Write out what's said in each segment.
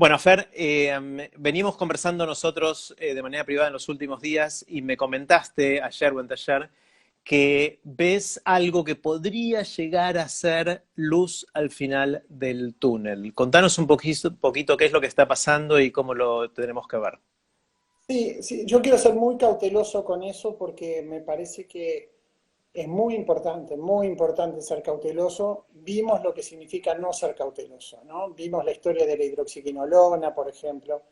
Bueno, Fer, venimos conversando nosotros de manera privada en los últimos días y me comentaste ayer o anteayer que ves algo que podría llegar a ser luz al final del túnel. Contanos un poquito qué es lo que está pasando y cómo lo tenemos que ver. Sí, sí, yo quiero ser muy cauteloso con eso porque me parece que es muy importante ser cauteloso. Vimos lo que significa no ser cauteloso, ¿no? Vimos la historia de la hidroxiquinolona, por ejemplo.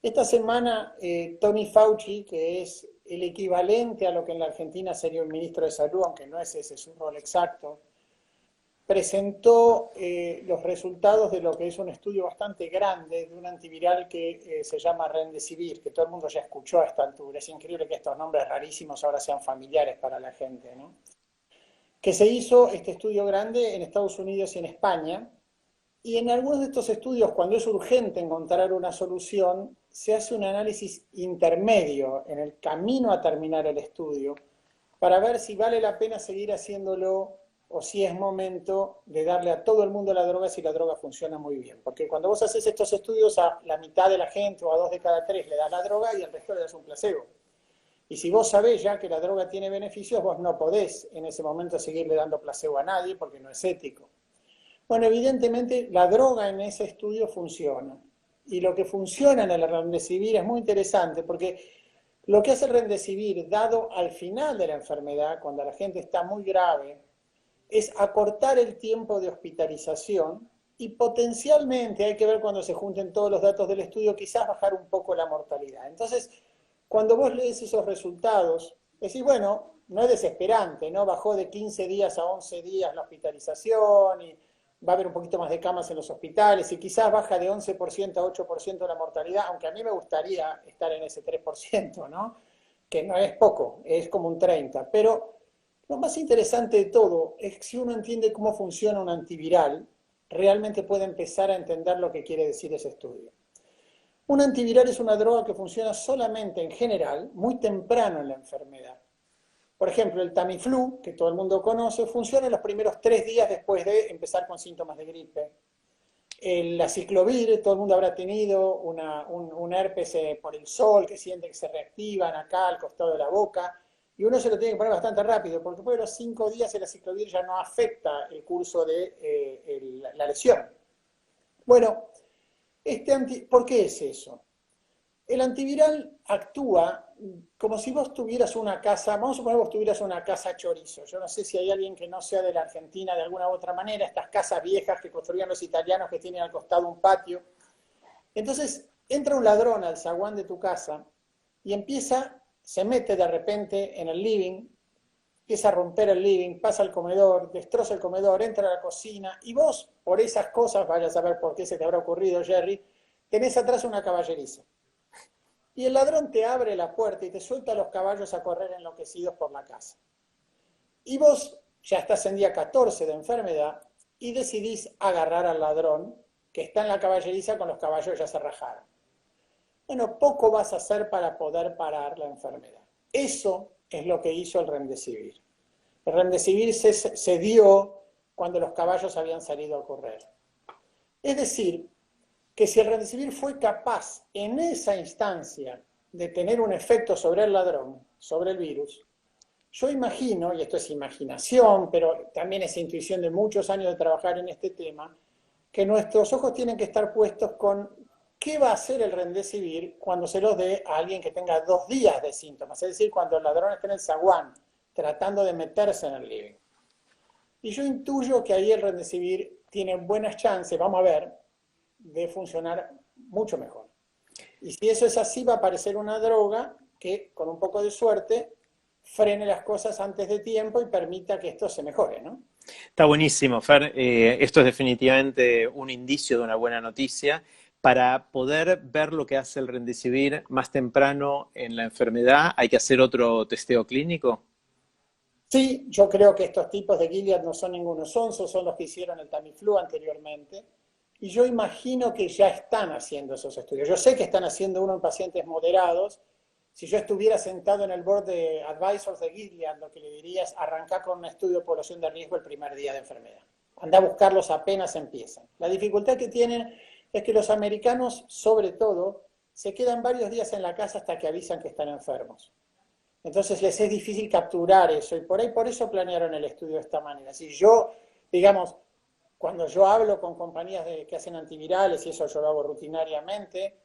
Esta semana, Tony Fauci, que es el equivalente a lo que en la Argentina sería un ministro de salud, aunque no es ese su rol exacto, presentó los resultados de lo que es un estudio bastante grande de un antiviral que se llama Remdesivir, que todo el mundo ya escuchó a esta altura. Es increíble que estos nombres rarísimos ahora sean familiares para la gente, ¿no? Que se hizo este estudio grande en Estados Unidos y en España, y en algunos de estos estudios, cuando es urgente encontrar una solución, se hace un análisis intermedio en el camino a terminar el estudio para ver si vale la pena seguir haciéndolo o si es momento de darle a todo el mundo la droga si la droga funciona muy bien. Porque cuando vos haces estos estudios a la mitad de la gente o a 2 de cada 3 le das la droga y al resto le das un placebo. Y si vos sabés ya que la droga tiene beneficios, vos no podés en ese momento seguirle dando placebo a nadie porque no es ético. Bueno, evidentemente la droga en ese estudio funciona. Y lo que funciona en el remdesivir es muy interesante porque lo que hace el remdesivir, dado al final de la enfermedad, cuando la gente está muy grave, es acortar el tiempo de hospitalización y potencialmente, hay que ver cuando se junten todos los datos del estudio, quizás bajar un poco la mortalidad. Entonces, cuando vos lees esos resultados, decís, bueno, no es desesperante, ¿no? Bajó de 15 días a 11 días la hospitalización y va a haber un poquito más de camas en los hospitales y quizás baja de 11% a 8% la mortalidad, aunque a mí me gustaría estar en ese 3%, ¿no? Que no es poco, es como un 30%. Pero lo más interesante de todo es que si uno entiende cómo funciona un antiviral, realmente puede empezar a entender lo que quiere decir ese estudio. Un antiviral es una droga que funciona solamente en general, muy temprano en la enfermedad. Por ejemplo, el Tamiflu, que todo el mundo conoce, funciona en los primeros 3 días después de empezar con síntomas de gripe. El aciclovir, todo el mundo habrá tenido un herpes por el sol, que siente que se reactivan acá al costado de la boca, y uno se lo tiene que poner bastante rápido, porque después de los 5 días el aciclovir ya no afecta el curso de la lesión. Bueno, ¿por qué es eso? El antiviral actúa como si vos tuvieras una casa, vamos a suponer que vos tuvieras una casa chorizo. Yo no sé si hay alguien que no sea de la Argentina de alguna u otra manera, estas casas viejas que construían los italianos que tienen al costado un patio. Entonces entra un ladrón al zaguán de tu casa y se mete de repente en el living, empieza a romper el living, pasa al comedor, destroza el comedor, entra a la cocina y vos, por esas cosas, vaya a saber por qué se te habrá ocurrido, Jerry, tenés atrás una caballeriza. Y el ladrón te abre la puerta y te suelta a los caballos a correr enloquecidos por la casa. Y vos ya estás en día 14 de enfermedad y decidís agarrar al ladrón que está en la caballeriza con los caballos ya se rajaron. Bueno, poco vas a hacer para poder parar la enfermedad. Eso es lo que hizo el Remdesivir. El Remdesivir se dio cuando los caballos habían salido a correr. Es decir, que si el Remdesivir fue capaz en esa instancia de tener un efecto sobre el ladrón, sobre el virus, yo imagino, y esto es imaginación, pero también es intuición de muchos años de trabajar en este tema, que nuestros ojos tienen que estar puestos con qué va a hacer el Remdesivir cuando se los dé a alguien que tenga 2 días de síntomas, es decir, cuando el ladrón esté en el zaguán tratando de meterse en el living. Y yo intuyo que ahí el Remdesivir tiene buenas chances, vamos a ver, de funcionar mucho mejor. Y si eso es así, va a aparecer una droga que, con un poco de suerte, frene las cosas antes de tiempo y permita que esto se mejore, ¿no? Está buenísimo, Fer. Esto es definitivamente un indicio de una buena noticia. Para poder ver lo que hace el Remdesivir más temprano en la enfermedad, ¿hay que hacer otro testeo clínico? Sí, yo creo que estos tipos de Gilead no son ningunos sonsos, son los que hicieron el Tamiflu anteriormente. Y yo imagino que ya están haciendo esos estudios. Yo sé que están haciendo uno en pacientes moderados. Si yo estuviera sentado en el board de advisors de Gilead, lo que le diría es arrancar con un estudio de población de riesgo el primer día de enfermedad. Anda a buscarlos apenas empiezan. La dificultad que tienen es que los americanos, sobre todo, se quedan varios días en la casa hasta que avisan que están enfermos. Entonces les es difícil capturar eso, y por ahí por eso planearon el estudio de esta manera. Si yo, digamos, cuando yo hablo con compañías que hacen antivirales, y eso yo lo hago rutinariamente,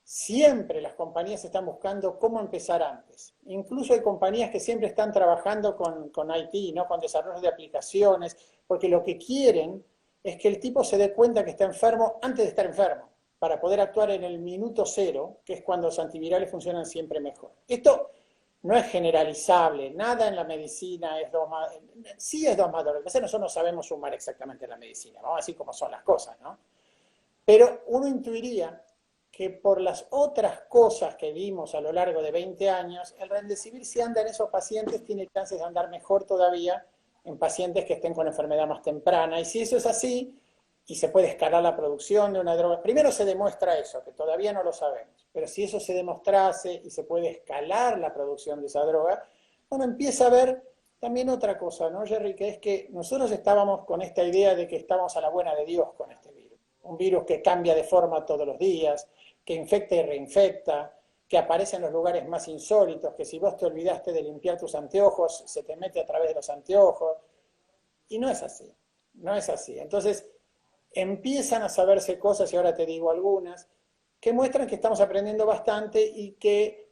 siempre las compañías están buscando cómo empezar antes. Incluso hay compañías que siempre están trabajando con IT, ¿no? Con desarrollo de aplicaciones, porque lo que quieren es que el tipo se dé cuenta que está enfermo antes de estar enfermo, para poder actuar en el minuto cero, que es cuando los antivirales funcionan siempre mejor. Esto no es generalizable, nada en la medicina es 2 más, sí es 2 más 2, lo que pasa es que nosotros no sabemos sumar exactamente en la medicina, vamos a decir cómo son las cosas, ¿no? Pero uno intuiría que por las otras cosas que vimos a lo largo de 20 años, el Remdesivir, si anda en esos pacientes, tiene chances de andar mejor todavía en pacientes que estén con enfermedad más temprana. Y si eso es así, y se puede escalar la producción de una droga, primero se demuestra eso, que todavía no lo sabemos, pero si eso se demostrase y se puede escalar la producción de esa droga, bueno, empieza a ver también otra cosa, ¿no, Jerry? Que es que nosotros estábamos con esta idea de que estamos a la buena de Dios con este virus. Un virus que cambia de forma todos los días, que infecta y reinfecta, que aparece en los lugares más insólitos, que si vos te olvidaste de limpiar tus anteojos, se te mete a través de los anteojos. Y no es así, no es así. Entonces, empiezan a saberse cosas, y ahora te digo algunas, que muestran que estamos aprendiendo bastante y que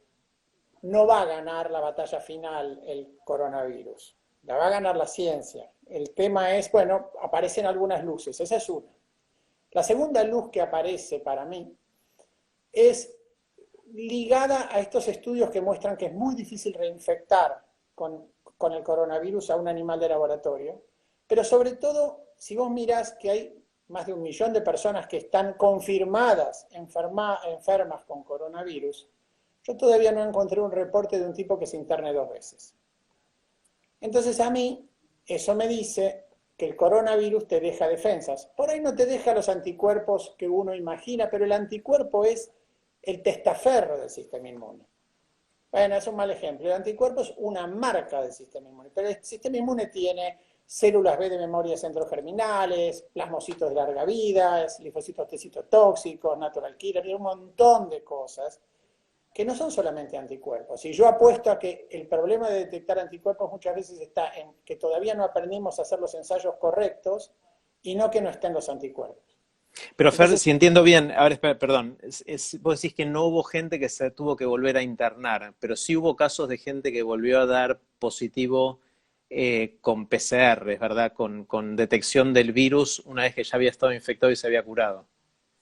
no va a ganar la batalla final el coronavirus. La va a ganar la ciencia. El tema es, bueno, aparecen algunas luces, esa es una. La segunda luz que aparece para mí es ligada a estos estudios que muestran que es muy difícil reinfectar con el coronavirus a un animal de laboratorio, pero sobre todo, si vos mirás que hay más de 1 millón de personas que están confirmadas enfermas con coronavirus, yo todavía no encontré un reporte de un tipo que se interne 2 veces. Entonces a mí, eso me dice que el coronavirus te deja defensas. Por ahí no te deja los anticuerpos que uno imagina, pero el anticuerpo es el testaferro del sistema inmune. Bueno, es un mal ejemplo. El anticuerpo es una marca del sistema inmune, pero el sistema inmune tiene células B de memoria de centros germinales, plasmocitos de larga vida, linfocitos T citotóxicos, natural killer, un montón de cosas que no son solamente anticuerpos. Y yo apuesto a que el problema de detectar anticuerpos muchas veces está en que todavía no aprendimos a hacer los ensayos correctos y no que no estén los anticuerpos. Pero Fer, Entonces, si entiendo bien, ahora perdón, vos decís que no hubo gente que se tuvo que volver a internar, pero sí hubo casos de gente que volvió a dar positivo con PCR, ¿verdad? Con detección del virus una vez que ya había estado infectado y se había curado.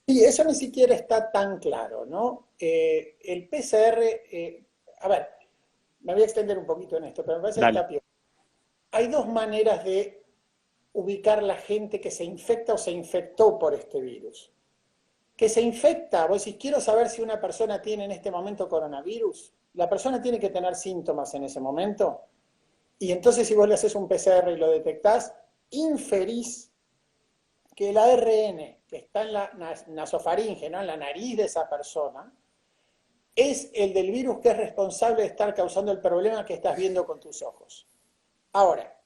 sí, eso ni siquiera está tan claro, ¿no? El PCR, a ver, me voy a extender un poquito en esto, pero me parece que Dale. está peor. Hay 2 maneras de ubicar la gente que se infecta o se infectó por este virus. Que se infecta, vos decís, quiero saber si una persona tiene en este momento coronavirus. La persona tiene que tener síntomas en ese momento. Y entonces si vos le haces un PCR y lo detectás, inferís que el ARN que está en la nasofaringe, ¿no? En la nariz de esa persona, es el del virus que es responsable de estar causando el problema que estás viendo con tus ojos. Ahora,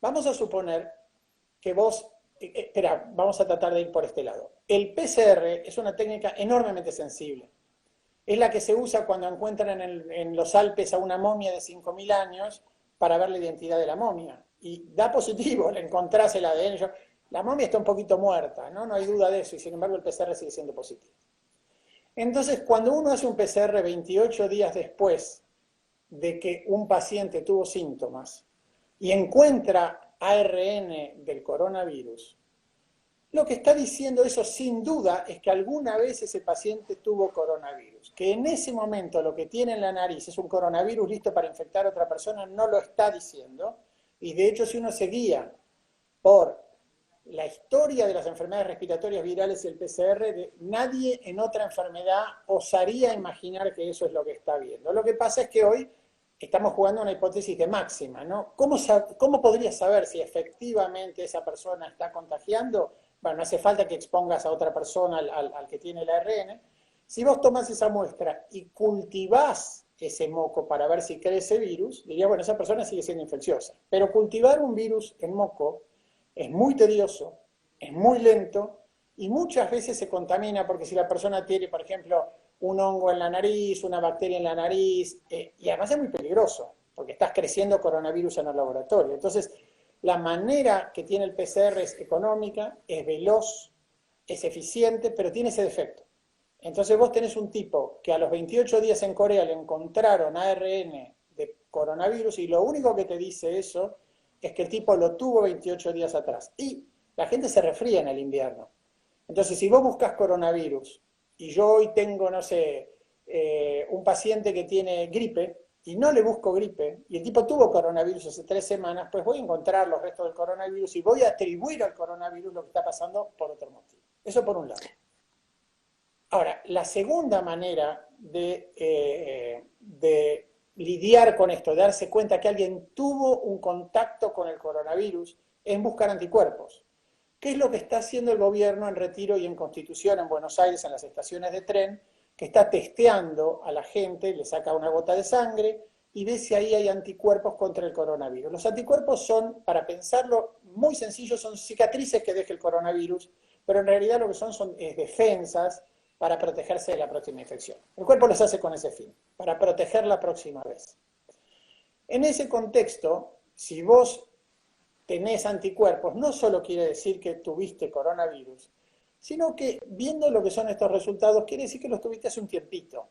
vamos a suponer que vos, espera, vamos a tratar de ir por este lado. El PCR es una técnica enormemente sensible. Es la que se usa cuando encuentran en los Alpes a una momia de 5.000 años para ver la identidad de la momia. Y da positivo, le encontrás el ADN. La momia está un poquito muerta, ¿no? No hay duda de eso, y sin embargo el PCR sigue siendo positivo. Entonces, cuando uno hace un PCR 28 días después de que un paciente tuvo síntomas y encuentra ARN del coronavirus, lo que está diciendo eso sin duda es que alguna vez ese paciente tuvo coronavirus. Que en ese momento lo que tiene en la nariz es un coronavirus listo para infectar a otra persona, no lo está diciendo. Y de hecho, si uno se guía por la historia de las enfermedades respiratorias virales y el PCR, nadie en otra enfermedad osaría imaginar que eso es lo que está viendo. Lo que pasa es que hoy estamos jugando una hipótesis de máxima, ¿no? ¿Cómo podrías saber si efectivamente esa persona está contagiando? Bueno, no hace falta que expongas a otra persona al que tiene el ARN. Si vos tomás esa muestra y cultivás ese moco para ver si crece virus, diría, bueno, esa persona sigue siendo infecciosa. Pero cultivar un virus en moco es muy tedioso, es muy lento Y muchas veces se contamina porque si la persona tiene, por ejemplo, un hongo en la nariz, una bacteria en la nariz, y además es muy peligroso, porque estás creciendo coronavirus en el laboratorio. Entonces, la manera que tiene el PCR es económica, es veloz, es eficiente, pero tiene ese defecto. Entonces vos tenés un tipo que a los 28 días en Corea le encontraron ARN de coronavirus y lo único que te dice eso es que el tipo lo tuvo 28 días atrás. Y la gente se resfría en el invierno. Entonces, si vos buscas coronavirus y yo hoy tengo, no sé, un paciente que tiene gripe y no le busco gripe y el tipo tuvo coronavirus hace 3 semanas, pues voy a encontrar los restos del coronavirus y voy a atribuir al coronavirus lo que está pasando por otro motivo. Eso por un lado. Ahora, la segunda manera de lidiar con esto, de darse cuenta que alguien tuvo un contacto con el coronavirus, es buscar anticuerpos. ¿Qué es lo que está haciendo el gobierno en Retiro y en Constitución, en Buenos Aires, en las estaciones de tren? Que está testeando a la gente, le saca una gota de sangre y ve si ahí hay anticuerpos contra el coronavirus. Los anticuerpos son, para pensarlo muy sencillo, son cicatrices que deja el coronavirus, pero en realidad lo que son defensas para protegerse de la próxima infección. El cuerpo los hace con ese fin, para proteger la próxima vez. En ese contexto, si vos tenés anticuerpos, no solo quiere decir que tuviste coronavirus, sino que viendo lo que son estos resultados, quiere decir que los tuviste hace un tiempito.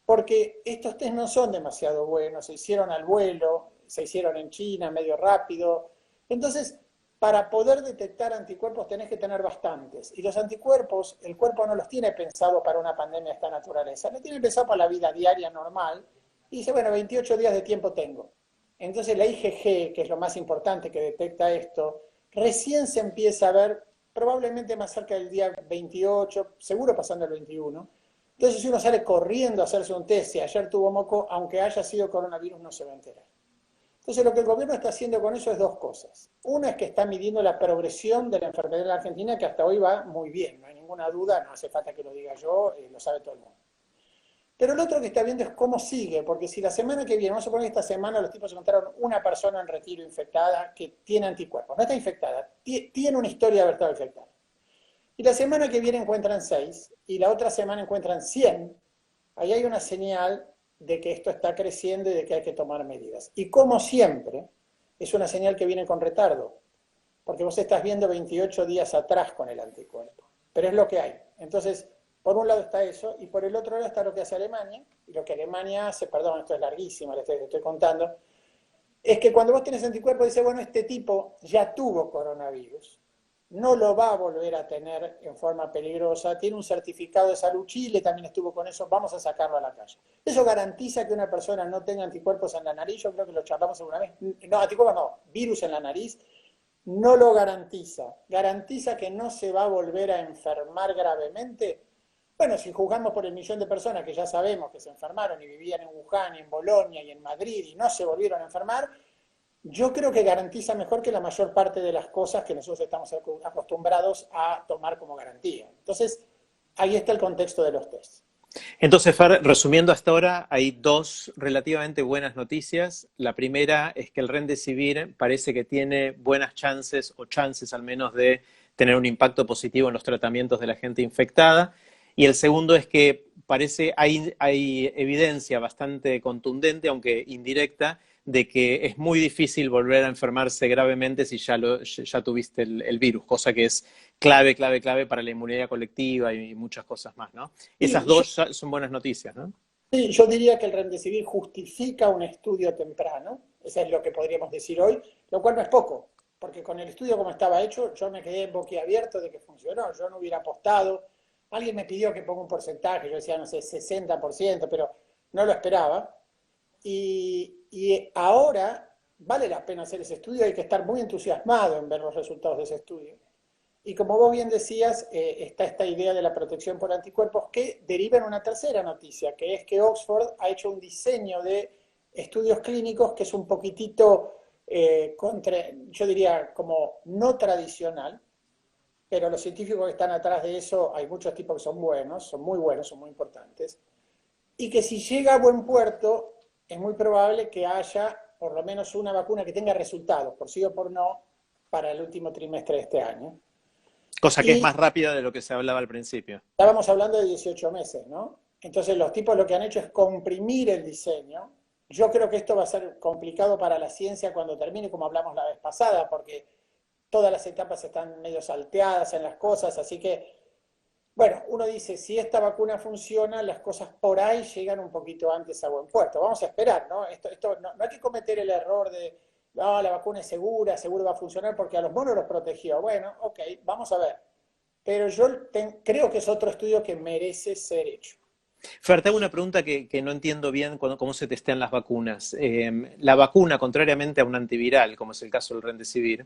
Porque estos test no son demasiado buenos, se hicieron al vuelo, se hicieron en China, medio rápido. Entonces, para poder detectar anticuerpos tenés que tener bastantes. Y los anticuerpos, el cuerpo no los tiene pensado para una pandemia de esta naturaleza, los tiene pensado para la vida diaria normal. Y dice, bueno, 28 días de tiempo tengo. Entonces la IgG, que es lo más importante que detecta esto, recién se empieza a ver probablemente más cerca del día 28, seguro pasando el 21. Entonces si uno sale corriendo a hacerse un test, si ayer tuvo moco, aunque haya sido coronavirus no se va a enterar. Entonces lo que el gobierno está haciendo con eso es dos cosas. Una es que está midiendo la progresión de la enfermedad en la Argentina, que hasta hoy va muy bien, no hay ninguna duda, no hace falta que lo diga yo, lo sabe todo el mundo. Pero lo otro que está viendo es cómo sigue, porque si la semana que viene, vamos a suponer que esta semana los tipos encontraron una persona en Retiro infectada que tiene anticuerpos, no está infectada, tiene una historia de haber estado infectada. Y la semana que viene encuentran 6 y la otra semana encuentran 100, ahí hay una señal de que esto está creciendo y de que hay que tomar medidas. Y como siempre, es una señal que viene con retardo, porque vos estás viendo 28 días atrás con el anticuerpo, pero es lo que hay. Entonces, por un lado está eso, y por el otro lado está lo que hace Alemania, y lo que Alemania hace, perdón, esto es larguísimo, le estoy contando, es que cuando vos tenés anticuerpos, dice, bueno, este tipo ya tuvo coronavirus, no lo va a volver a tener en forma peligrosa, tiene un certificado de salud, Chile también estuvo con eso, vamos a sacarlo a la calle. ¿Eso garantiza que una persona no tenga anticuerpos en la nariz? Yo creo que lo charlamos alguna vez. No, anticuerpos no, virus en la nariz. No lo garantiza. ¿Garantiza que no se va a volver a enfermar gravemente? Bueno, si juzgamos por el millón de personas que ya sabemos que se enfermaron y vivían en Wuhan, y en Bolonia y en Madrid y no se volvieron a enfermar, yo creo que garantiza mejor que la mayor parte de las cosas que nosotros estamos acostumbrados a tomar como garantía. Entonces, ahí está el contexto de los tests. Entonces, Fer, resumiendo hasta ahora, hay dos relativamente buenas noticias. La primera es que el Remdesivir parece que tiene buenas chances, o chances al menos, de tener un impacto positivo en los tratamientos de la gente infectada. Y el segundo es que hay evidencia bastante contundente, aunque indirecta, de que es muy difícil volver a enfermarse gravemente si ya tuviste el virus, cosa que es clave para la inmunidad colectiva y muchas cosas más, ¿no? Esas dos son buenas noticias, ¿no? Sí, yo diría que el Remdesivir justifica un estudio temprano, eso es lo que podríamos decir hoy, lo cual no es poco, porque con el estudio como estaba hecho, yo me quedé boquiabierto de que funcionó, yo no hubiera apostado, alguien me pidió que ponga un porcentaje, yo decía, no sé, 60%, pero no lo esperaba, y ahora vale la pena hacer ese estudio, hay que estar muy entusiasmado en ver los resultados de ese estudio. Y como vos bien decías, está esta idea de la protección por anticuerpos que deriva en una tercera noticia, que es que Oxford ha hecho un diseño de estudios clínicos que es un poquitito, yo diría, como no tradicional, pero los científicos que están atrás de eso, hay muchos tipos que son buenos, son muy buenos, son muy importantes, y que si llega a buen puerto, es muy probable que haya por lo menos una vacuna que tenga resultados, por sí o por no, para el último trimestre de este año. Cosa que es Y más rápida de lo que se hablaba al principio. estábamos hablando de 18 meses, ¿no? Entonces los tipos lo que han hecho es comprimir el diseño. Yo creo que esto va a ser complicado para la ciencia cuando termine, como hablamos la vez pasada, porque todas las etapas están medio salteadas en las cosas, así que, bueno, uno dice, si esta vacuna funciona, las cosas por ahí llegan un poquito antes a buen puerto. Vamos a esperar, ¿no? Esto no hay que cometer el error de, no, la vacuna es segura, seguro va a funcionar porque a los monos los protegió. Bueno, ok, vamos a ver. Pero yo creo que es otro estudio que merece ser hecho. Fer, te hago una pregunta que no entiendo bien cómo se testean las vacunas. La vacuna, contrariamente a un antiviral, como es el caso del Remdesivir,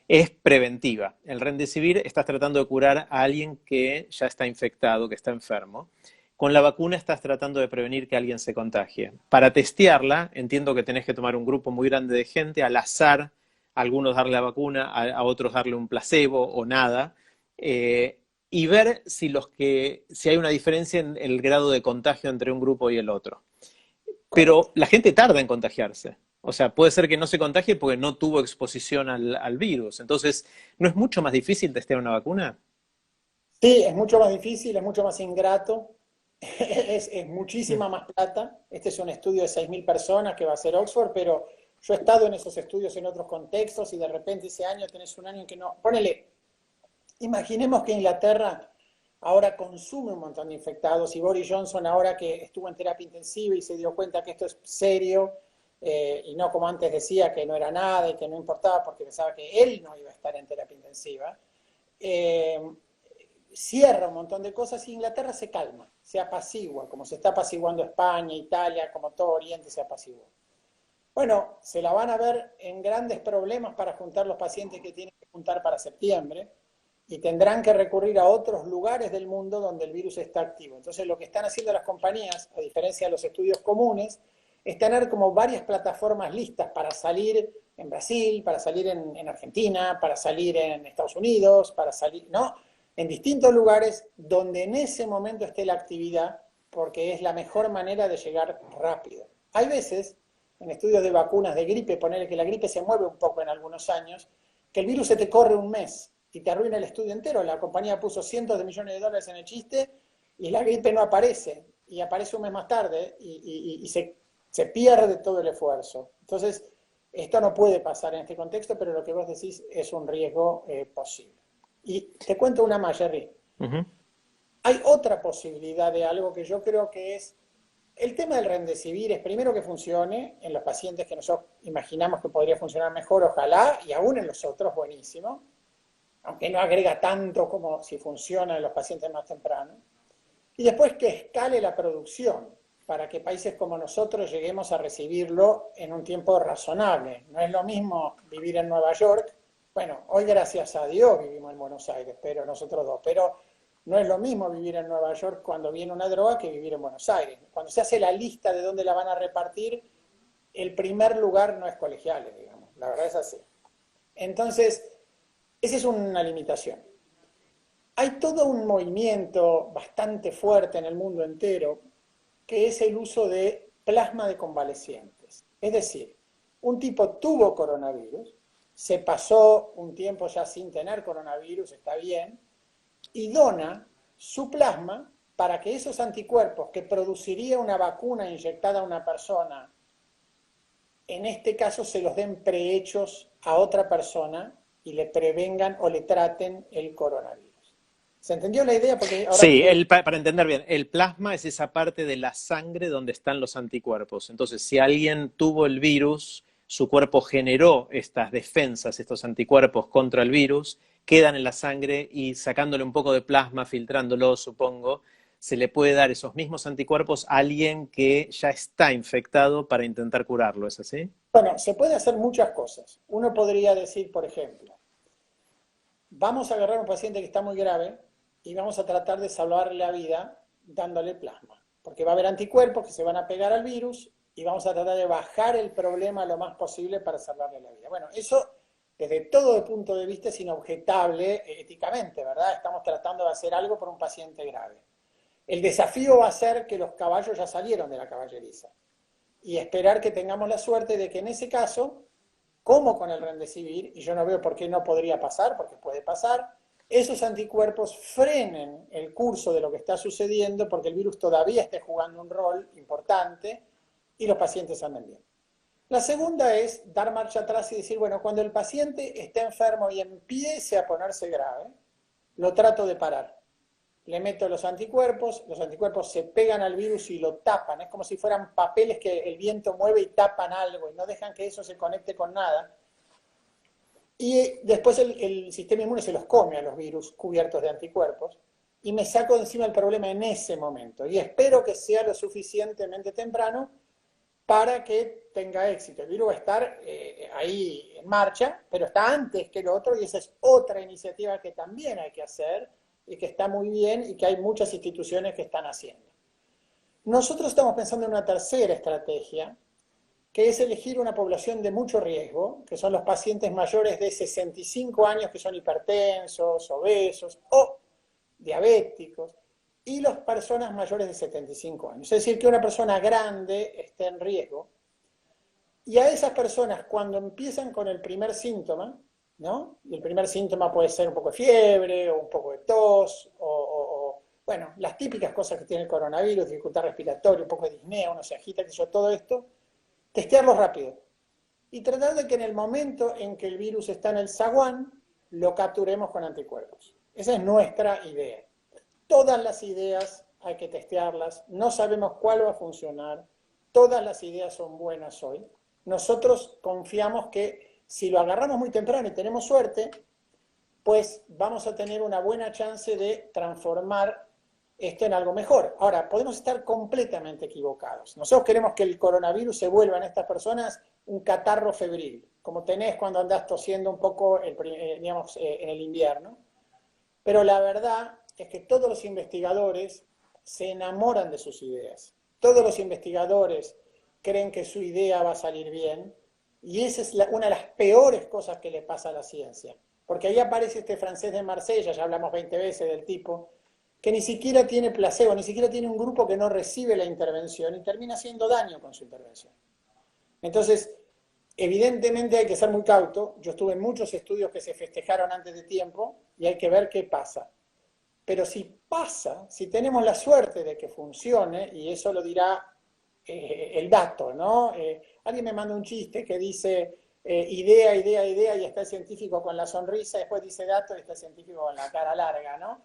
es preventiva. El Remdesivir estás tratando de curar a alguien que ya está infectado, que está enfermo. Con la vacuna estás tratando de prevenir que alguien se contagie. Para testearla, entiendo que tenés que tomar un grupo muy grande de gente, al azar, a algunos darle la vacuna, a otros darle un placebo o nada, y ver si hay una diferencia en el grado de contagio entre un grupo y el otro. Pero Correcto. la gente tarda en contagiarse. O sea, puede ser que no se contagie porque no tuvo exposición al virus. Entonces, ¿no es mucho más difícil testear una vacuna? Sí, es mucho más difícil, es mucho más ingrato, es Mm. muchísima más plata. Este es un estudio de 6.000 personas que va a hacer Oxford, pero yo he estado en esos estudios en otros contextos y de repente ese año tenés un año en que no. Ponele, imaginemos que Inglaterra ahora consume un montón de infectados y Boris Johnson ahora que estuvo en terapia intensiva y se dio cuenta que esto es serio y no como antes decía que no era nada y que no importaba porque pensaba que él no iba a estar en terapia intensiva, eh, cierra un montón de cosas y Inglaterra se calma, se apacigua, como se está apaciguando España, Italia, como todo Oriente se apacigua. Bueno, se la van a ver en grandes problemas para juntar los pacientes que tienen que juntar para septiembre y tendrán que recurrir a otros lugares del mundo donde el virus está activo. Entonces, lo que están haciendo las compañías, a diferencia de los estudios comunes, es tener como varias plataformas listas para salir en Brasil, para salir en Argentina, para salir en Estados Unidos, para salir, ¿no? En distintos lugares donde en ese momento esté la actividad, porque es la mejor manera de llegar rápido. Hay veces en estudios de vacunas de gripe, ponerle que la gripe se mueve un poco en algunos años, que el virus se te corre un mes y te arruina el estudio entero. La compañía puso cientos de millones de dólares en el chiste y la gripe no aparece, y aparece un mes más tarde y se pierde todo el esfuerzo. Entonces, esto no puede pasar en este contexto, pero lo que vos decís es un riesgo posible. Y te cuento una más, Jerry. Ujú. Hay otra posibilidad de algo que yo creo que es el tema del Remdesivir es primero que funcione en los pacientes que nosotros imaginamos que podría funcionar mejor, ojalá, y aún en los otros, buenísimo, aunque no agrega tanto como si funciona en los pacientes más tempranos. Y después que escale la producción para que países como nosotros lleguemos a recibirlo en un tiempo razonable. No es lo mismo vivir en Nueva York, bueno, hoy gracias a Dios vivimos en Buenos Aires, pero nosotros dos, pero no es lo mismo vivir en Nueva York cuando viene una droga que vivir en Buenos Aires. Cuando se hace la lista de dónde la van a repartir, el primer lugar no es colegiales, digamos. La verdad es así. Entonces, esa es una limitación. Hay todo un movimiento bastante fuerte en el mundo entero que es el uso de plasma de convalecientes. Es decir, un tipo tuvo coronavirus, se pasó un tiempo ya sin tener coronavirus, está bien, y dona su plasma para que esos anticuerpos que produciría una vacuna inyectada a una persona, en este caso se los den prehechos a otra persona y le prevengan o le traten el coronavirus. ¿Se entendió la idea? Porque ahora Sí, voy... para entender bien, el plasma es esa parte de la sangre donde están los anticuerpos. Entonces, si alguien tuvo el virus, su cuerpo generó estas defensas, estos anticuerpos contra el virus, quedan en la sangre y sacándole un poco de plasma, filtrándolo, supongo, se le puede dar esos mismos anticuerpos a alguien que ya está infectado para intentar curarlo, ¿es así? Bueno, se puede hacer muchas cosas. Uno podría decir, por ejemplo, vamos a agarrar a un paciente que está muy grave y vamos a tratar de salvarle la vida dándole plasma, porque va a haber anticuerpos que se van a pegar al virus y vamos a tratar de bajar el problema lo más posible para salvarle la vida. Bueno, eso desde todo el punto de vista es inobjetable éticamente, ¿verdad? Estamos tratando de hacer algo por un paciente grave. El desafío va a ser que los caballos ya salieron de la caballeriza y esperar que tengamos la suerte de que en ese caso, como con el Remdesivir, y yo no veo por qué no podría pasar, porque puede pasar, esos anticuerpos frenen el curso de lo que está sucediendo porque el virus todavía esté jugando un rol importante y los pacientes anden bien. La segunda es dar marcha atrás y decir, bueno, cuando el paciente esté enfermo y empiece a ponerse grave, lo trato de parar. Le meto los anticuerpos se pegan al virus y lo tapan. Es como si fueran papeles que el viento mueve y tapan algo y no dejan que eso se conecte con nada. Y después el sistema inmune se los come a los virus cubiertos de anticuerpos y me saco de encima el problema en ese momento. Y espero que sea lo suficientemente temprano para que tenga éxito. El virus va a estar ahí en marcha, pero está antes que lo otro y esa es otra iniciativa que también hay que hacer y que está muy bien y que hay muchas instituciones que están haciendo. Nosotros estamos pensando en una tercera estrategia, que es elegir una población de mucho riesgo, que son los pacientes mayores de 65 años que son hipertensos, obesos o diabéticos, y las personas mayores de 75 años. Es decir, que una persona grande esté en riesgo. Y a esas personas, cuando empiezan con el primer síntoma, ¿no? Y el primer síntoma puede ser un poco de fiebre, o un poco de tos, bueno, las típicas cosas que tiene el coronavirus, dificultad respiratoria, un poco de disnea, uno se agita, que yo, todo esto, testearlo rápido. Y tratar de que en el momento en que el virus está en el zaguán, lo capturemos con anticuerpos. Esa es nuestra idea. Todas las ideas hay que testearlas, no sabemos cuál va a funcionar, todas las ideas son buenas hoy. Nosotros confiamos que si lo agarramos muy temprano y tenemos suerte, pues vamos a tener una buena chance de transformar esto en algo mejor. Ahora, podemos estar completamente equivocados. Nosotros queremos que el coronavirus se vuelva en estas personas un catarro febril, como tenés cuando andás tosiendo un poco, digamos, en el invierno. Pero la verdad es que todos los investigadores se enamoran de sus ideas. Todos los investigadores creen que su idea va a salir bien, y esa es una de las peores cosas que le pasa a la ciencia. Porque ahí aparece este francés de Marsella, ya hablamos 20 veces del tipo, que ni siquiera tiene placebo, ni siquiera tiene un grupo que no recibe la intervención y termina haciendo daño con su intervención. Entonces, evidentemente hay que ser muy cauto. Yo estuve en muchos estudios que se festejaron antes de tiempo y hay que ver qué pasa. Pero si pasa, si tenemos la suerte de que funcione, y eso lo dirá el dato, ¿no? Alguien me manda un chiste que dice idea, idea, idea, y está el científico con la sonrisa, después dice dato y está el científico con la cara larga, ¿no?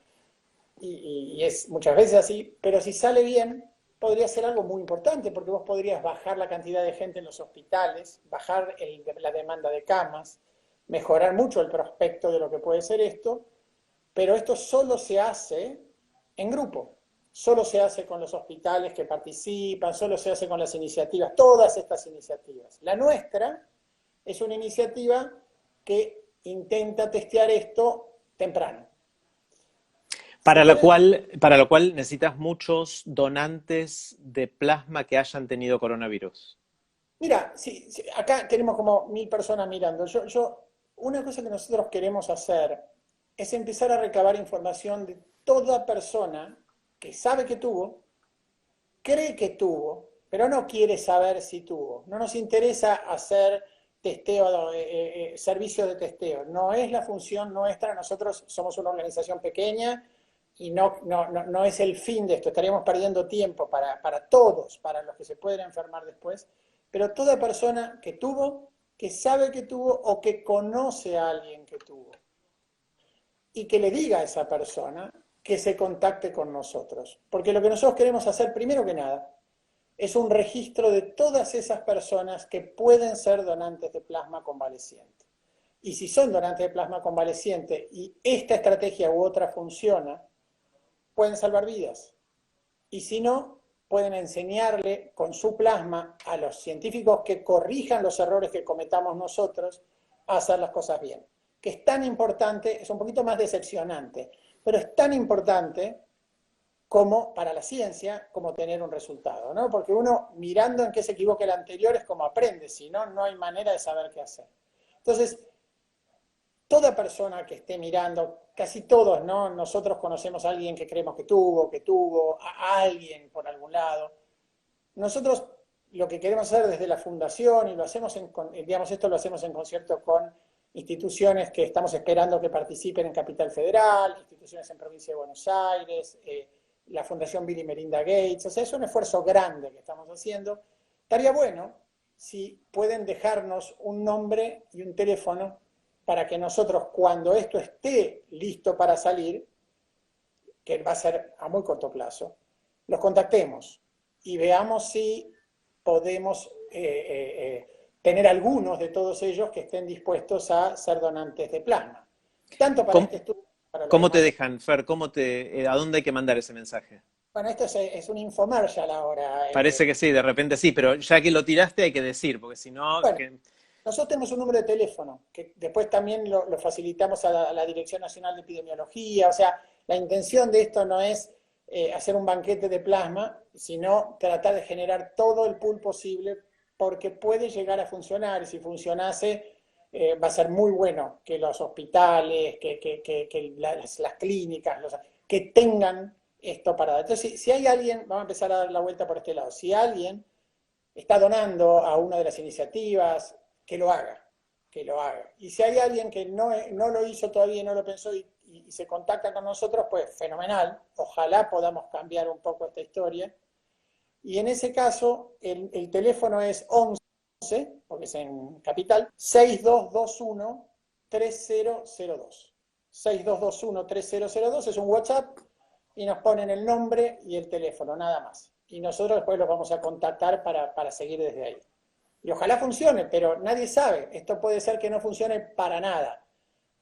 Y es muchas veces así, pero si sale bien, podría ser algo muy importante, porque vos podrías bajar la cantidad de gente en los hospitales, bajar la demanda de camas, mejorar mucho el prospecto de lo que puede ser esto, pero esto solo se hace en grupo, solo se hace con los hospitales que participan, solo se hace con las iniciativas, todas estas iniciativas. La nuestra es una iniciativa que intenta testear esto temprano. Para lo cual necesitas muchos donantes de plasma que hayan tenido coronavirus. Mira, sí, acá tenemos como 1000 personas mirando. Una cosa que nosotros queremos hacer es empezar a recabar información de toda persona que sabe que tuvo, cree que tuvo, pero no quiere saber si tuvo. No nos interesa hacer testeo, servicio de testeo. No es la función nuestra. Nosotros somos una organización pequeña y no es el fin de esto. Estaríamos perdiendo tiempo para todos, para los que se pueden enfermar después. Pero toda persona que tuvo, que sabe que tuvo o que conoce a alguien que tuvo, y que le diga a esa persona que se contacte con nosotros. Porque lo que nosotros queremos hacer, primero que nada, es un registro de todas esas personas que pueden ser donantes de plasma convaleciente. Y si son donantes de plasma convaleciente y esta estrategia u otra funciona, pueden salvar vidas. Y si no, pueden enseñarle con su plasma a los científicos que corrijan los errores que cometamos nosotros a hacer las cosas bien. Que es tan importante, es un poquito más decepcionante, pero es tan importante como para la ciencia, como tener un resultado, ¿no? Porque uno, mirando en qué se equivoca el anterior, es como aprende, si no, no hay manera de saber qué hacer. Entonces, toda persona que esté mirando, casi todos, ¿no? Nosotros conocemos a alguien que creemos que tuvo, a alguien por algún lado. Nosotros lo que queremos hacer desde la fundación, y lo hacemos digamos, esto lo hacemos en concierto con instituciones que estamos esperando que participen en Capital Federal, instituciones en Provincia de Buenos Aires, la Fundación Bill y Melinda Gates. O sea, es un esfuerzo grande que estamos haciendo. Estaría bueno si pueden dejarnos un nombre y un teléfono para que nosotros, cuando esto esté listo para salir, que va a ser a muy corto plazo, los contactemos y veamos si podemos tener algunos de todos ellos que estén dispuestos a ser donantes de plasma. Tanto para este estudio como para los ¿Cómo te demás. dejan, Fer? ¿A dónde hay que mandar ese mensaje? Bueno, esto es un infomercial ahora. Parece que sí, de repente sí, pero ya que lo tiraste hay que decir, porque si no... Bueno, nosotros tenemos un número de teléfono, que después también lo facilitamos a la Dirección Nacional de Epidemiología. O sea, la intención de esto no es hacer un banquete de plasma, sino tratar de generar todo el pool posible, porque puede llegar a funcionar, y si funcionase, va a ser muy bueno que los hospitales, que las clínicas, que tengan esto para dar. Entonces, si hay alguien, vamos a empezar a dar la vuelta por este lado, si alguien está donando a una de las iniciativas, que lo haga, que lo haga. Y si hay alguien que no lo hizo todavía y no lo pensó y se contacta con nosotros, pues fenomenal, ojalá podamos cambiar un poco esta historia. Y en ese caso, el teléfono es 11, porque es en Capital, 6221-3002. 6221-3002 es un WhatsApp y nos ponen el nombre y el teléfono, nada más. Y nosotros después los vamos a contactar para seguir desde ahí. Y ojalá funcione, pero nadie sabe. Esto puede ser que no funcione para nada.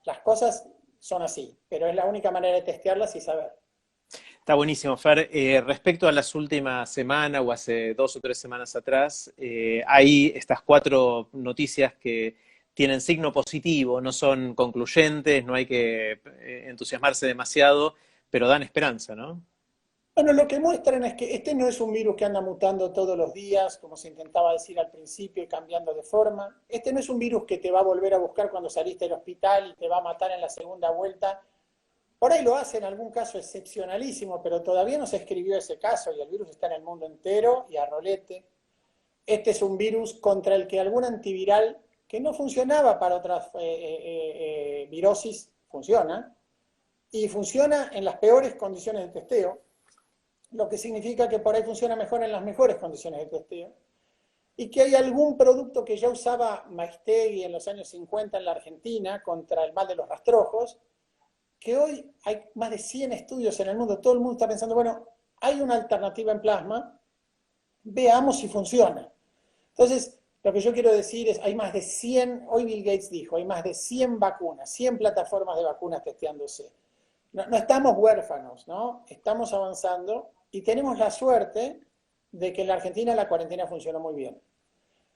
Las cosas son así, pero es la única manera de testearlas y saber. Está buenísimo, Fer. Respecto a las últimas semanas o hace 2 o 3 semanas atrás, hay estas 4 noticias que tienen signo positivo, no son concluyentes, no hay que entusiasmarse demasiado, pero dan esperanza, ¿no? Bueno, lo que muestran es que este no es un virus que anda mutando todos los días, como se intentaba decir al principio, y cambiando de forma. Este no es un virus que te va a volver a buscar cuando saliste del hospital y te va a matar en la segunda vuelta. Por ahí lo hace en algún caso excepcionalísimo, pero todavía no se escribió ese caso y el virus está en el mundo entero y a rolete. Este es un virus contra el que algún antiviral que no funcionaba para otras virosis funciona, y funciona en las peores condiciones de testeo, lo que significa que por ahí funciona mejor en las mejores condiciones de testeo, y que hay algún producto que ya usaba Maistegui en los años 50 en la Argentina contra el mal de los rastrojos, que hoy hay más de 100 estudios en el mundo, todo el mundo está pensando, bueno, hay una alternativa en plasma, veamos si funciona. Entonces, lo que yo quiero decir es, hay más de 100, hoy Bill Gates dijo, hay más de 100 vacunas, 100 plataformas de vacunas testeándose. No estamos huérfanos, ¿no? Estamos avanzando y tenemos la suerte de que en la Argentina la cuarentena funcionó muy bien.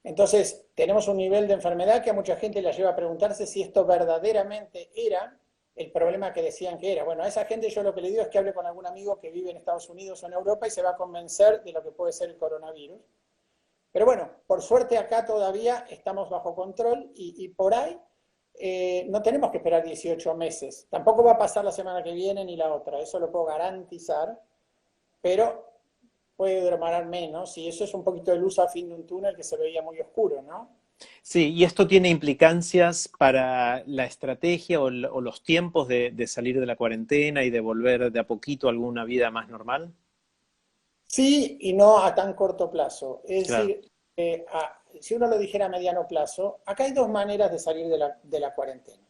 Entonces, tenemos un nivel de enfermedad que a mucha gente la lleva a preguntarse si esto verdaderamente era el problema que decían que era. Bueno, a esa gente yo lo que le digo es que hable con algún amigo que vive en Estados Unidos o en Europa y se va a convencer de lo que puede ser el coronavirus. Pero bueno, por suerte acá todavía estamos bajo control y por ahí no tenemos que esperar 18 meses. Tampoco va a pasar la semana que viene ni la otra, eso lo puedo garantizar, pero puede demorar menos y eso es un poquito de luz al fin de un túnel que se veía muy oscuro, ¿no? Sí, y esto tiene implicancias para la estrategia o los tiempos de salir de la cuarentena y de volver de a poquito a alguna vida más normal. Sí y no a tan corto plazo. Es Claro. decir, si uno lo dijera a mediano plazo, acá hay dos maneras de salir de la cuarentena.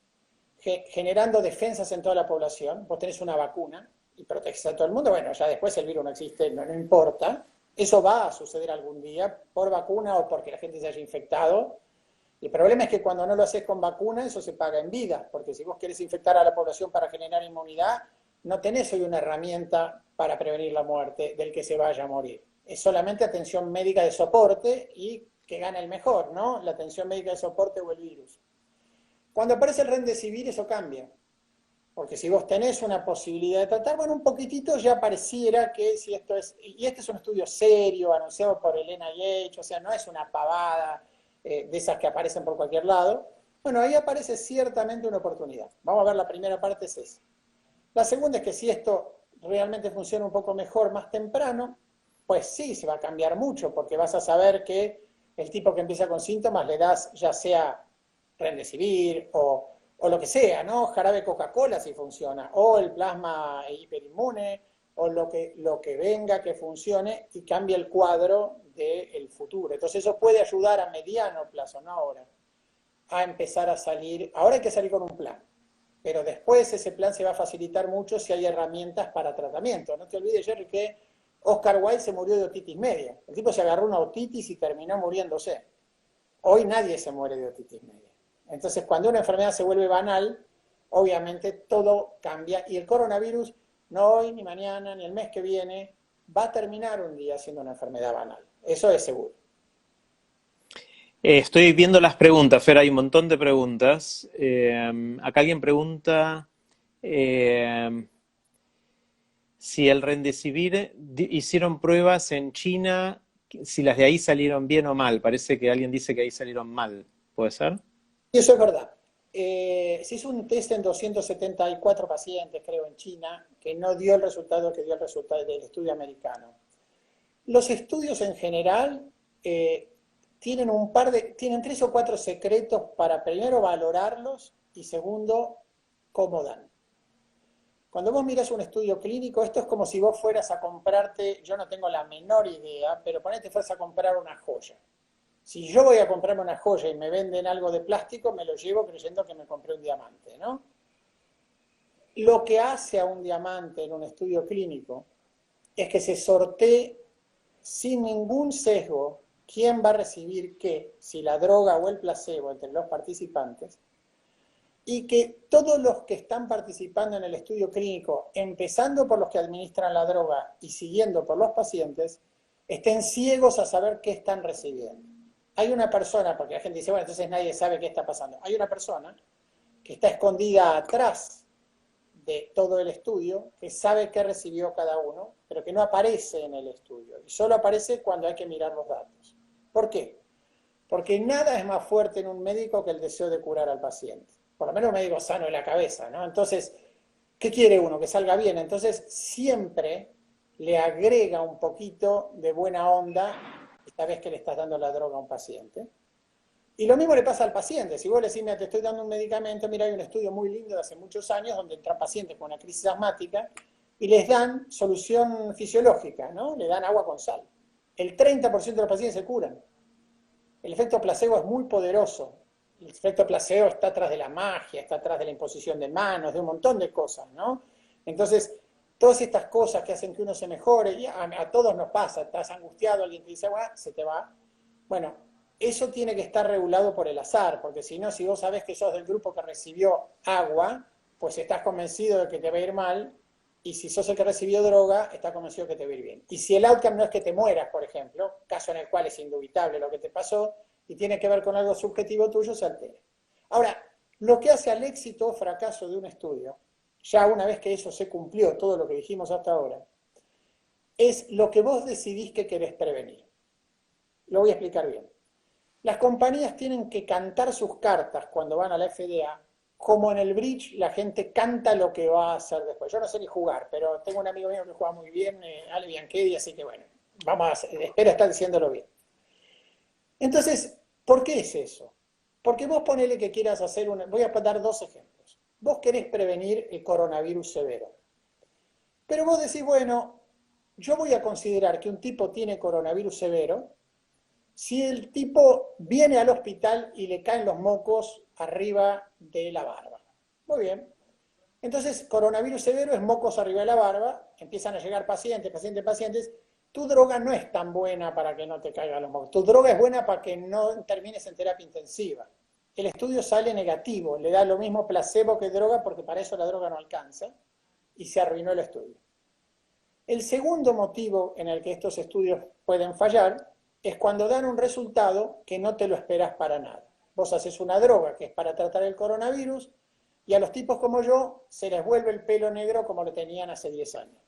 Generando defensas en toda la población, vos tenés una vacuna y proteges a todo el mundo, bueno, ya después el virus no existe, no importa. Eso va a suceder algún día por vacuna o porque la gente se haya infectado. El problema es que cuando no lo haces con vacuna, eso se paga en vida, porque si vos querés infectar a la población para generar inmunidad, no tenés hoy una herramienta para prevenir la muerte del que se vaya a morir. Es solamente atención médica de soporte y que gana el mejor, ¿no? La atención médica de soporte o el virus. Cuando aparece el Remdesivir, eso cambia. Porque si vos tenés una posibilidad de tratar, bueno, un poquitito ya pareciera que si esto es, y este es un estudio serio, anunciado por el NIH, o sea, no es una pavada de esas que aparecen por cualquier lado, bueno, ahí aparece ciertamente una oportunidad. Vamos a ver, la primera parte es esa. La segunda es que si esto realmente funciona un poco mejor más temprano, pues sí, se va a cambiar mucho, porque vas a saber que el tipo que empieza con síntomas le das ya sea Remdesivir o lo que sea, ¿no? Jarabe Coca-Cola si funciona, o el plasma hiperinmune, o lo que venga que funcione y cambie el cuadro del futuro. Entonces eso puede ayudar a mediano plazo, no ahora, a empezar a salir. Ahora hay que salir con un plan, pero después ese plan se va a facilitar mucho si hay herramientas para tratamiento. No te olvides, Jerry, que Oscar Wilde se murió de otitis media. El tipo se agarró una otitis y terminó muriéndose. Hoy nadie se muere de otitis media. Entonces, cuando una enfermedad se vuelve banal, obviamente todo cambia. Y el coronavirus, no hoy, ni mañana, ni el mes que viene, va a terminar un día siendo una enfermedad banal. Eso es seguro. Estoy viendo las preguntas, Fer, hay un montón de preguntas. Acá alguien pregunta si el Remdesivir hicieron pruebas en China, si las de ahí salieron bien o mal. Parece que alguien dice que ahí salieron mal. ¿Puede ser? Y eso es verdad. Se hizo un test en 274 pacientes, creo, en China, que no dio el resultado que dio el resultado del estudio americano. Los estudios en general tienen 3 o 4 secretos para primero valorarlos y segundo, cómo dan. Cuando vos miras un estudio clínico, esto es como si vos fueras a comprarte, yo no tengo la menor idea, pero ponete fueras a comprar una joya. Si yo voy a comprarme una joya y me venden algo de plástico, me lo llevo creyendo que me compré un diamante, ¿no? Lo que hace a un diamante en un estudio clínico es que se sortee sin ningún sesgo quién va a recibir qué, si la droga o el placebo entre los participantes, y que todos los que están participando en el estudio clínico, empezando por los que administran la droga y siguiendo por los pacientes, estén ciegos a saber qué están recibiendo. Hay una persona, porque la gente dice, bueno, entonces nadie sabe qué está pasando. Hay una persona que está escondida atrás de todo el estudio, que sabe qué recibió cada uno, pero que no aparece en el estudio. Y solo aparece cuando hay que mirar los datos. ¿Por qué? Porque nada es más fuerte en un médico que el deseo de curar al paciente. Por lo menos un médico sano de la cabeza, ¿no? Entonces, ¿qué quiere uno? Que salga bien. Entonces, siempre le agrega un poquito de buena onda esta vez que le estás dando la droga a un paciente. Y lo mismo le pasa al paciente. Si vos le decís, mira, te estoy dando un medicamento, mira, hay un estudio muy lindo de hace muchos años donde entran pacientes con una crisis asmática y les dan solución fisiológica, ¿no? Le dan agua con sal. El 30% de los pacientes se curan. El efecto placebo es muy poderoso. El efecto placebo está atrás de la magia, está atrás de la imposición de manos, de un montón de cosas, ¿no? Entonces, todas estas cosas que hacen que uno se mejore, y a todos nos pasa, estás angustiado, alguien te dice, agua, se te va. Bueno, eso tiene que estar regulado por el azar, porque si no, si vos sabés que sos del grupo que recibió agua, pues estás convencido de que te va a ir mal, y si sos el que recibió droga, estás convencido de que te va a ir bien. Y si el outcome no es que te mueras, por ejemplo, caso en el cual es indubitable lo que te pasó, y tiene que ver con algo subjetivo tuyo, se altera. Ahora, lo que hace al éxito o fracaso de un estudio, ya una vez que eso se cumplió, todo lo que dijimos hasta ahora, es lo que vos decidís que querés prevenir. Lo voy a explicar bien. Las compañías tienen que cantar sus cartas cuando van a la FDA, como en el bridge la gente canta lo que va a hacer después. Yo no sé ni jugar, pero tengo un amigo mío que juega muy bien, Ale Bianchedi, así que bueno, espero estar diciéndolo bien. Entonces, ¿por qué es eso? Porque vos ponele que quieras hacer voy a dar 2 ejemplos. Vos querés prevenir el coronavirus severo. Pero vos decís, bueno, yo voy a considerar que un tipo tiene coronavirus severo si el tipo viene al hospital y le caen los mocos arriba de la barba. Muy bien. Entonces, coronavirus severo es mocos arriba de la barba, empiezan a llegar pacientes. Tu droga no es tan buena para que no te caigan los mocos. Tu droga es buena para que no termines en terapia intensiva. El estudio sale negativo, le da lo mismo placebo que droga porque para eso la droga no alcanza y se arruinó el estudio. El segundo motivo en el que estos estudios pueden fallar es cuando dan un resultado que no te lo esperas para nada. Vos haces una droga que es para tratar el coronavirus y a los tipos como yo se les vuelve el pelo negro como lo tenían hace 10 años.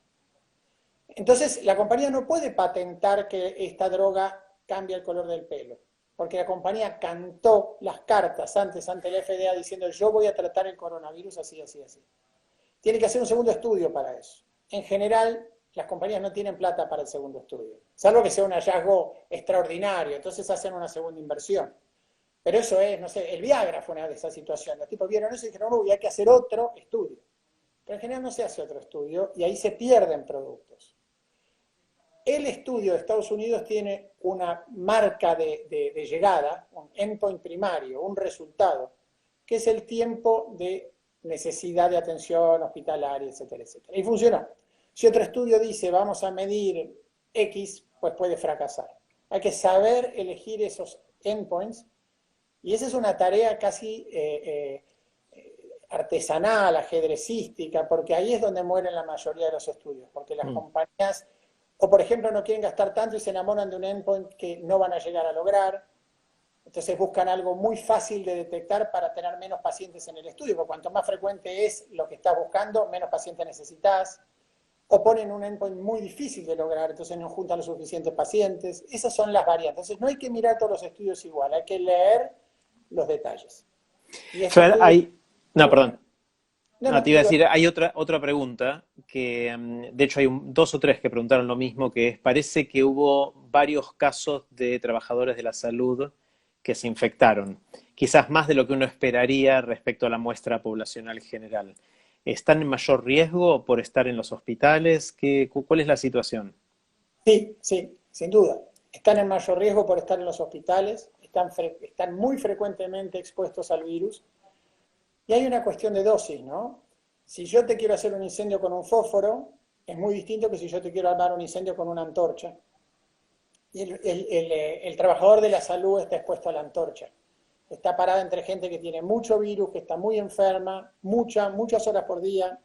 Entonces, la compañía no puede patentar que esta droga cambia el color del pelo, porque la compañía cantó las cartas antes ante la FDA diciendo yo voy a tratar el coronavirus así. Tiene que hacer un segundo estudio para eso. En general, las compañías no tienen plata para el segundo estudio, salvo que sea un hallazgo extraordinario, entonces hacen una segunda inversión. Pero eso es, no sé, el Viagra fue una de esas situaciones. Los tipos vieron eso y dijeron, uy, hay que hacer otro estudio. Pero en general no se hace otro estudio y ahí se pierden productos. El estudio de Estados Unidos tiene una marca de llegada, un endpoint primario, un resultado, que es el tiempo de necesidad de atención hospitalaria, etcétera, etcétera. Y funcionó. Si otro estudio dice vamos a medir X, pues puede fracasar. Hay que saber elegir esos endpoints y esa es una tarea casi artesanal, ajedrecística, porque ahí es donde mueren la mayoría de los estudios, porque las compañías, o por ejemplo, no quieren gastar tanto y se enamoran de un endpoint que no van a llegar a lograr, entonces buscan algo muy fácil de detectar para tener menos pacientes en el estudio, porque cuanto más frecuente es lo que estás buscando, menos pacientes necesitas, o ponen un endpoint muy difícil de lograr, entonces no juntan los suficientes pacientes. Esas son las variantes. Entonces no hay que mirar todos los estudios igual, hay que leer los detalles. Y este Fer, estudio... no, perdón. No, No, no, te iba a digo, decir, hay otra pregunta que, de hecho, hay dos o tres que preguntaron lo mismo, que es, parece que hubo varios casos de trabajadores de la salud que se infectaron, quizás más de lo que uno esperaría respecto a la muestra poblacional general. ¿Están en mayor riesgo por estar en los hospitales? ¿Cuál es la situación? sí, sí, sin duda. Están en mayor riesgo por estar en los hospitales, están muy frecuentemente expuestos al virus. Y hay una cuestión de dosis, ¿no? Si yo te quiero hacer un incendio con un fósforo, es muy distinto que si yo te quiero armar un incendio con una antorcha. Y el trabajador de la salud está expuesto a la antorcha. Está parada entre gente que tiene mucho virus, que está muy enferma, muchas horas por día.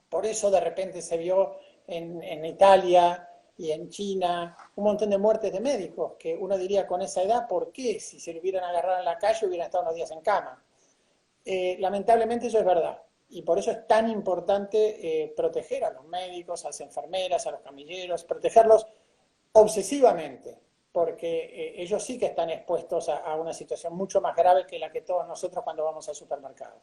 Por eso de repente se vio en Italia y en China un montón de muertes de médicos, que uno diría con esa edad, ¿por qué? Si se lo hubieran agarrado en la calle hubieran estado unos días en cama. Lamentablemente eso es verdad. Y por eso es tan importante proteger a los médicos, a las enfermeras, a los camilleros, protegerlos obsesivamente, porque ellos sí que están expuestos a una situación mucho más grave que la que todos nosotros cuando vamos al supermercado.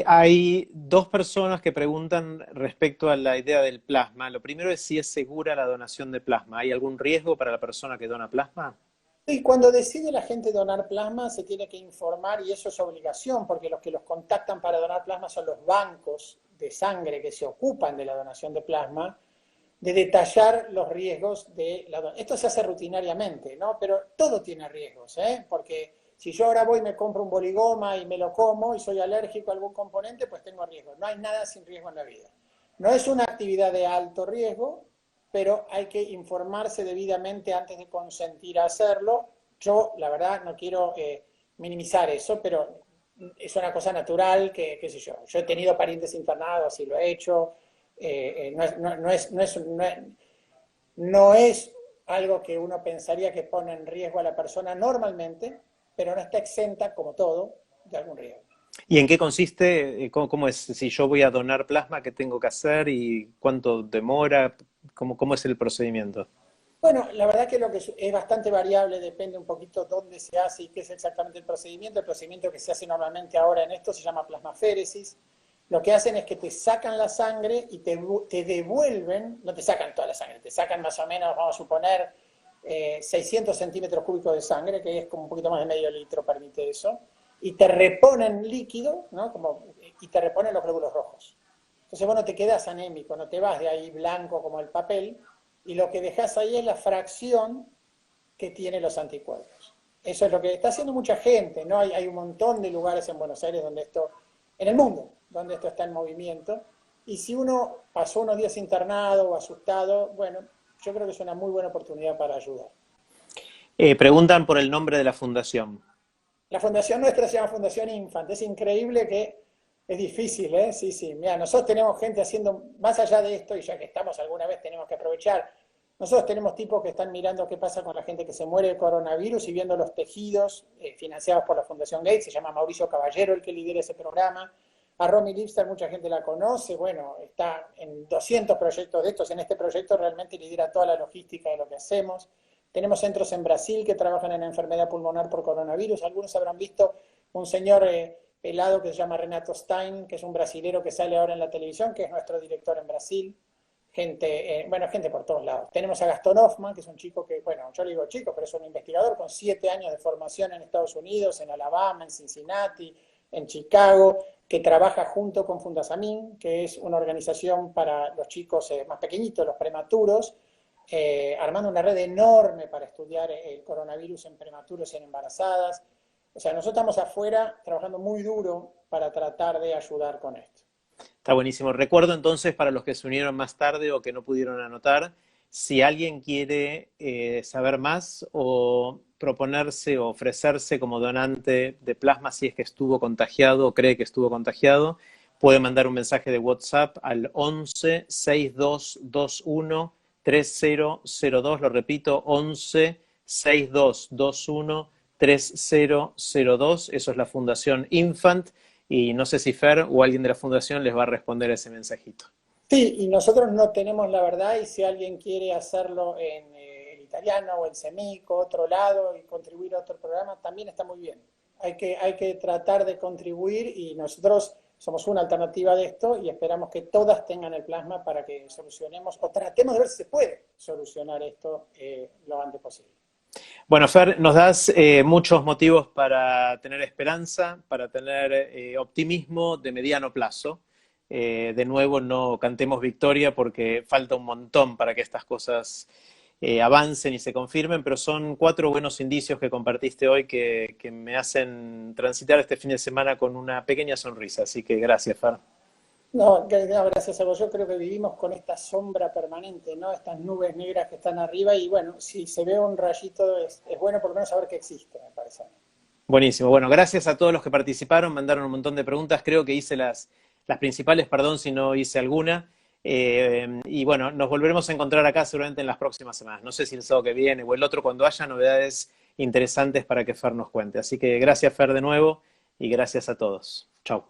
Hay dos personas que preguntan respecto a la idea del plasma. Lo primero es si es segura la donación de plasma. ¿Hay algún riesgo para la persona que dona plasma? Y cuando decide la gente donar plasma, se tiene que informar, y eso es obligación, porque los que los contactan para donar plasma son los bancos de sangre que se ocupan de la donación de plasma, de detallar los riesgos de la donación. Esto se hace rutinariamente, ¿no? Pero todo tiene riesgos, ¿eh? Porque si yo ahora voy y me compro un boligoma y me lo como y soy alérgico a algún componente, pues tengo riesgo. No hay nada sin riesgo en la vida. No es una actividad de alto riesgo, pero hay que informarse debidamente antes de consentir a hacerlo. Yo, la verdad, no quiero minimizar eso, pero es una cosa natural que, qué sé yo, he tenido parientes internados y lo he hecho. No es algo que uno pensaría que pone en riesgo a la persona normalmente, pero no está exenta, como todo, de algún riesgo. ¿Y en qué consiste? ¿Cómo es? Si yo voy a donar plasma, ¿qué tengo que hacer y cuánto demora? ¿Cómo es el procedimiento? Bueno, la verdad que lo que es bastante variable, depende un poquito dónde se hace y qué es exactamente el procedimiento. El procedimiento que se hace normalmente ahora en esto se llama plasmaféresis. Lo que hacen es que te sacan la sangre y te devuelven, no te sacan toda la sangre, te sacan más o menos, vamos a suponer, 600 centímetros cúbicos de sangre, que es como un poquito más de medio litro, permite eso, y te reponen líquido, ¿no? Y te reponen los glóbulos rojos. Entonces vos no te quedas anémico, no te vas de ahí blanco como el papel, y lo que dejas ahí es la fracción que tiene los anticuerpos. Eso es lo que está haciendo mucha gente, ¿no? Hay un montón de lugares en Buenos Aires donde esto, en el mundo, donde esto está en movimiento, y si uno pasó unos días internado o asustado, bueno, yo creo que es una muy buena oportunidad para ayudar. Preguntan por el nombre de la fundación. La fundación nuestra se llama Fundación Infant, es increíble que es difícil, ¿eh? Sí, sí, mira, nosotros tenemos gente haciendo, más allá de esto, y ya que estamos alguna vez tenemos que aprovechar, nosotros tenemos tipos que están mirando qué pasa con la gente que se muere de coronavirus y viendo los tejidos financiados por la Fundación Gates, se llama Mauricio Caballero el que lidera ese programa, a Romy Lipster mucha gente la conoce, bueno, está en 200 proyectos de estos, en este proyecto realmente lidera toda la logística de lo que hacemos. Tenemos centros en Brasil que trabajan en enfermedad pulmonar por coronavirus, algunos habrán visto un señor pelado que se llama Renato Stein, que es un brasilero que sale ahora en la televisión, que es nuestro director en Brasil. bueno, gente por todos lados. Tenemos a Gastón Hoffman, que es un chico que, bueno, yo le digo chico, pero es un investigador con 7 años de formación en Estados Unidos, en Alabama, en Cincinnati, en Chicago, que trabaja junto con Fundasamin, que es una organización para los chicos más pequeñitos, los prematuros, armando una red enorme para estudiar el coronavirus en prematuros y en embarazadas. O sea, nosotros estamos afuera trabajando muy duro para tratar de ayudar con esto. Está buenísimo. Recuerdo entonces, para los que se unieron más tarde o que no pudieron anotar, si alguien quiere saber más o proponerse o ofrecerse como donante de plasma si es que estuvo contagiado o cree que estuvo contagiado, puede mandar un mensaje de WhatsApp al 11 6221 3002. Lo repito, 11 6221 3002. Eso es la Fundación Infant. Y no sé si Fer o alguien de la Fundación les va a responder a ese mensajito. Sí, y nosotros no tenemos la verdad, y si alguien quiere hacerlo en italiano o en semico, otro lado, y contribuir a otro programa, también está muy bien. Hay que tratar de contribuir, y nosotros somos una alternativa de esto y esperamos que todas tengan el plasma para que solucionemos, o tratemos de ver si se puede solucionar esto lo antes posible. Bueno, Fer, nos das muchos motivos para tener esperanza, para tener optimismo de mediano plazo. De nuevo, no cantemos victoria porque falta un montón para que estas cosas avancen y se confirmen, pero son 4 buenos indicios que compartiste hoy que me hacen transitar este fin de semana con una pequeña sonrisa. Así que gracias, Fer. No, gracias a vos. Yo creo que vivimos con esta sombra permanente, ¿no? Estas nubes negras que están arriba, y bueno, si se ve un rayito es bueno por lo menos saber que existe, me parece. Buenísimo. Bueno, gracias a todos los que participaron, mandaron un montón de preguntas. Creo que hice las principales, perdón si no hice alguna. Y bueno, nos volveremos a encontrar acá seguramente en las próximas semanas. No sé si el sábado que viene o el otro, cuando haya novedades interesantes para que Fer nos cuente. Así que gracias, Fer, de nuevo, y gracias a todos. Chau.